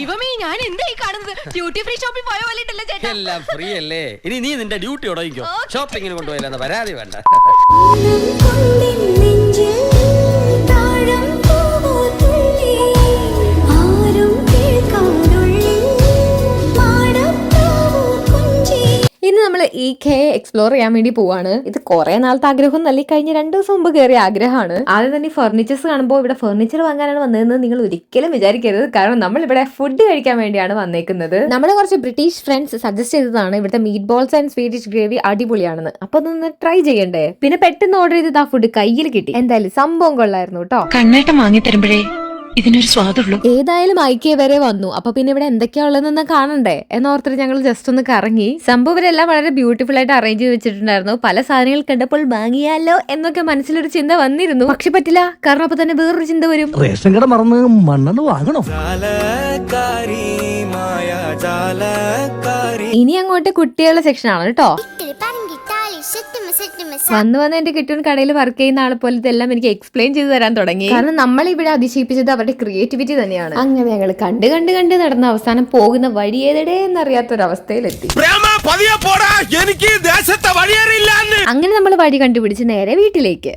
ദൈവമേ, ഞാൻ എന്തായി കാണുന്നത്? ഡ്യൂട്ടി ഫ്രീ ഷോപ്പിൽ പോയ പോലെ ഉണ്ടല്ലോ ചേട്ടാ. എല്ലാം ഫ്രീ അല്ലേ? ഇനി നീ നിന്റെ ഡ്യൂട്ടി ഉടയിക്കോ. ഷോപ്പിങ്ങിന് കൊണ്ടുപോയില്ലെന്ന് പരാതി വേണ്ട. ഇന്ന് നമ്മൾ എക്സ്പ്ലോർ ചെയ്യാൻ വേണ്ടി പോവാണ്. ഇത് കുറെ നാളത്തെ ആഗ്രഹം നല്ല കഴിഞ്ഞ 2 ദിവസം മുമ്പ് കയറിയ ആഗ്രഹമാണ്. ആദ്യം തന്നെ ഫർണിച്ചേഴ്സ് കാണുമ്പോൾ ഇവിടെ ഫർണിച്ചർ വാങ്ങാനാണ് വന്നതെന്ന് നിങ്ങൾ ഒരിക്കലും വിചാരിക്കരുത്. കാരണം നമ്മൾ ഇവിടെ ഫുഡ് കഴിക്കാൻ വേണ്ടിയാണ് വന്നേക്കുന്നത്. നമ്മുടെ കുറച്ച് ബ്രിട്ടീഷ് ഫ്രണ്ട്സ് സജസ്റ്റ് ചെയ്തതാണ് ഇവിടുത്തെ meatballs and Swedish gravy അടിപൊളിയാണെന്ന്. അപ്പൊ ഒന്ന് ട്രൈ ചെയ്യണ്ടേ? പിന്നെ പെട്ടെന്ന് ഓർഡർ ചെയ്തത് ആ ഫുഡ് കയ്യിൽ കിട്ടി. എന്തായാലും സംഭവം കൊള്ളായിരുന്നു കേട്ടോ. കണ്ണേട്ടം വാങ്ങി തരുമ്പോഴേ ഇതിനൊരു സ്വാദുള്ളൂ. ഏതായാലും ഐക്യ വരെ വന്നു. അപ്പൊ പിന്നെ ഇവിടെ എന്തൊക്കെയാ ഉള്ളതെന്ന് കാണണ്ടേ എന്നോർത്തിട്ട് ഞങ്ങൾ ജസ്റ്റ് ഒന്ന് കറങ്ങി. സംഭവം ഇവരെല്ലാം വളരെ ബ്യൂട്ടിഫുൾ ആയിട്ട് അറേഞ്ച് ചെയ്ത് വെച്ചിട്ടുണ്ടായിരുന്നു. പല സാധനങ്ങൾ കണ്ടപ്പോൾ വാങ്ങിയാലോ എന്നൊക്കെ മനസ്സിലൊരു ചിന്ത വന്നിരുന്നു. പക്ഷെ പറ്റില്ല, കാരണം അപ്പൊ തന്നെ വേറൊരു ചിന്ത വരും. റേഷൻ കട മറന്ന് മണ്ണെണ്ണ വാങ്ങണോ? ഇനി അങ്ങോട്ട് കുട്ടികളുടെ സെക്ഷൻ ആണ് കേട്ടോ. വന്ന് എന്റെ കിട്ടുന്ന കടയിൽ വർക്ക് ചെയ്യുന്ന ആളെ പോലെ ഇതെല്ലാം എനിക്ക് എക്സ്പ്ലെയിൻ ചെയ്ത് തരാൻ തുടങ്ങി. കാരണം നമ്മൾ ഇവിടെ അതിശയിപ്പിച്ചത് അവരുടെ ക്രിയേറ്റിവിറ്റി തന്നെയാണ്. അങ്ങനെ ഞങ്ങൾ കണ്ട് നടന്ന അവസാനം പോകുന്ന വഴി ഏതെടേ എന്നറിയാത്തൊരവസ്ഥയിലെത്തി. എനിക്ക് ദേശത്തെ വഴിയേറിയില്ല. അങ്ങനെ നമ്മൾ വഴി കണ്ടുപിടിച്ച് നേരെ വീട്ടിലേക്ക്.